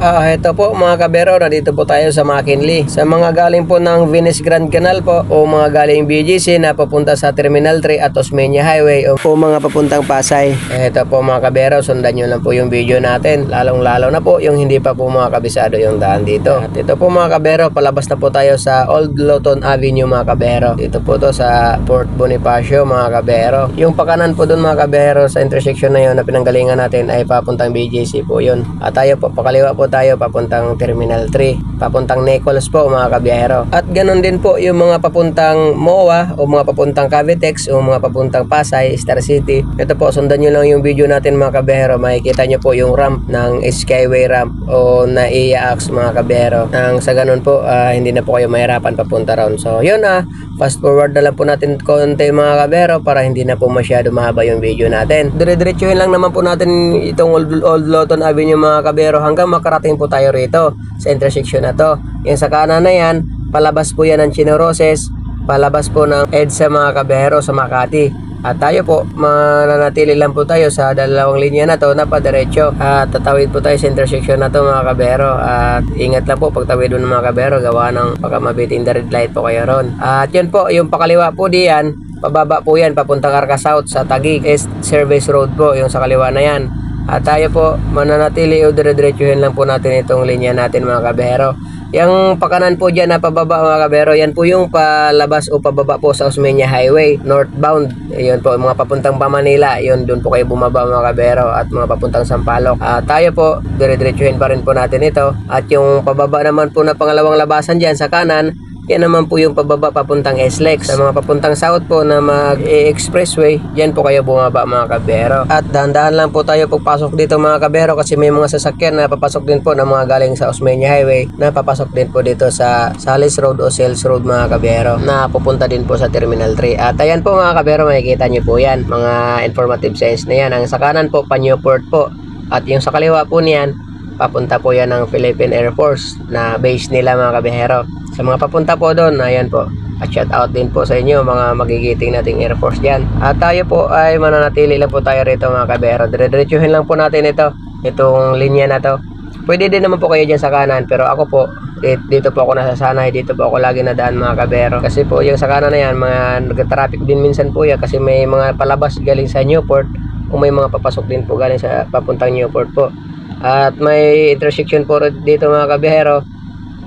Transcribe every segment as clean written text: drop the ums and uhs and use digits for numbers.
Ito po mga kabero, nandito po tayo sa McKinley. Sa mga galing po ng Venice Grand Canal po o mga galing BGC na papunta sa Terminal 3 at Osmeña Highway o mga papuntang Pasay. Ito po mga kabero, sundan nyo lang po yung video natin. Lalong lalo na po yung hindi pa po mga kabisado yung daan dito. At ito po mga kabero, palabas na po tayo sa Old Lawton Avenue mga kabero. Dito po to sa Port Bonifacio mga kabero. Yung pakanan po dun mga kabero sa intersection na yun na pinanggalingan natin ay papuntang BGC po yun. At tayo po pakaliwa po tayo papuntang Terminal 3, papuntang Nichols po mga kabiyahero. At ganun din po yung mga papuntang MOA o mga papuntang Cavitex o mga papuntang Pasay, Star City. Ito po, sundan nyo lang yung video natin mga kabiyahero. Makikita nyo po yung ramp ng Skyway ramp o na IAAX mga kabiyahero. Nang sa ganun po, hindi na po kayo mahirapan papunta ron. So yun fast forward na lang po natin konti mga kabiyahero para hindi na po masyado mahaba yung video natin. Dire-diretsuhin lang naman po natin itong Old Lawton Avenue mga kabiyahero hanggang makarating po tayo rito sa intersection na to. Yung sa kanan na yan, palabas po yan ng Chino Roces, palabas po ng EDSA mga kabiyahero sa Makati. At tayo po, mananatili lang po tayo sa dalawang linya na to na padiretso. At tatawid po tayo sa intersection na to mga kabiyahero. At ingat lang po pagtawid ng mga kabiyahero, gawa ng baka mabitin the red light po kayo ron. At yun po, yung pakaliwa po diyan, pababa po yan papuntang Arca South sa Taguig East Service Road po, yung sa kaliwa na yan. At tayo po mananatili o dire-diretsuhin lang po natin itong linya natin mga kabiyahero. Yung pakanan po dyan na pababa mga kabiyahero, yan po yung palabas o pababa po sa Osmeña Highway northbound. Yun po mga papuntang Manila, yun doon po kayo bumaba mga kabiyahero, at mga papuntang Sampaloc. Tayo po dire-diretsuhin pa rin po natin ito. At yung pababa naman po na pangalawang labasan dyan sa kanan, yan naman po yung pababa papuntang SLEX. Sa mga papuntang south po na mag-expressway, yan po kayo bumaba mga kabiyahero. At dahan-dahan lang po tayo pagpasok dito mga kabiyahero kasi may mga sasakyan na papasok din po ng mga galing sa Osmeña Highway na papasok din po dito sa Salis Road o Sales Road mga kabiyahero na pupunta din po sa Terminal 3. At ayan po mga kabiyahero, makikita nyo po yan. Mga informative signs na yan. Ang sa kanan po, pa-Newport po. At yung sa kaliwa po niyan, papunta po yan ng Philippine Air Force na base nila mga kabiyahero. Sa mga papunta po doon, ayan po. At shout out din po sa inyo mga magigiting nating Air Force dyan. At tayo po ay mananatili lang po tayo rito mga kabiyahero. Dire-diretsuhin lang po natin itong linya na to. Pwede din naman po kayo dyan sa kanan, pero ako po dito po ako nasasanay, dito po ako lagi nadaan mga kabiyahero. Kasi po yung sa kanan na yan, mga nag-traffic din minsan po yan kasi may mga palabas galing sa Newport o may mga papasok din po galing sa papuntang Newport po. At may intersection po dito mga kabiyahero.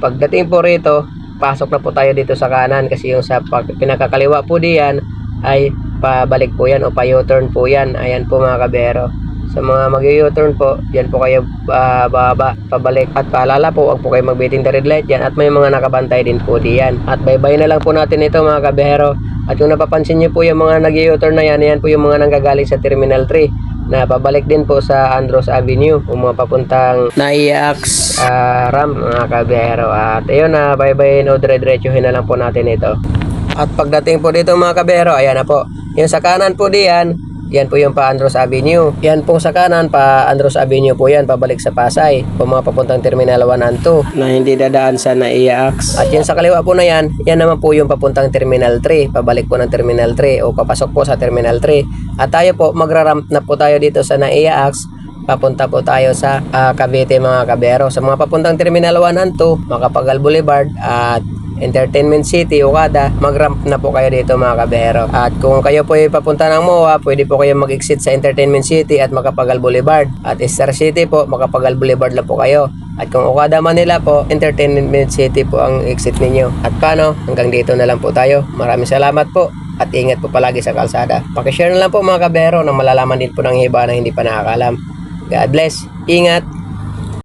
Pagdating po rito, pasok na po tayo dito sa kanan kasi yung sa pinakakaliwa po diyan ay pabalik po yan o pa-U-turn po yan. Ayan po mga kabiyahero. Sa mga mag-U-turn po, yan po kayo bababa, pabalik. At paalala po, huwag po kayo magbiting the red light yan at may mga nakabantay din po diyan. At bye-bye na lang po natin ito mga kabiyahero. At kung napapansin nyo po yung mga nag-U-turn na yan, yan po yung mga nanggagaling sa Terminal 3 na pabalik din po sa Andros Avenue o mga papuntang IAAX ramp mga kabiyahero. At ayun bye-bye, no, dire-diretsuhin na lang po natin ito. At pagdating po dito mga kabiyahero, ayan na po. Yung sa kanan po diyan, yan po yung pa Andros Avenue. Yan po sa kanan, pa Andros Avenue po yan, pabalik sa Pasay. O mga papuntang Terminal 1 and 2 na hindi dadaan sa NAIAX. At yan sa kaliwa po na yan naman po yung papuntang Terminal 3. Pabalik po ng Terminal 3 o papasok po sa Terminal 3. At tayo po, magra-ramp na po tayo dito sa NAIAX. Papunta po tayo sa Cavite mga kabiyahero. Sa mga papuntang Terminal 1 and 2, Macapagal Boulevard at Entertainment City, Okada, mag-ramp na po kayo dito mga kabiyahero. At kung kayo po ay papunta ng MOA, pwede po kayo mag-exit sa Entertainment City at Macapagal Boulevard. At Star City po, Macapagal Boulevard lang po kayo. At kung Okada Manila po, Entertainment City po ang exit ninyo. At paano? Hanggang dito na lang po tayo. Maraming salamat po. At ingat po palagi sa kalsada. Pakishare na lang po mga kabiyahero na malalaman din po ng iba na hindi pa nakakalam. God bless. Ingat.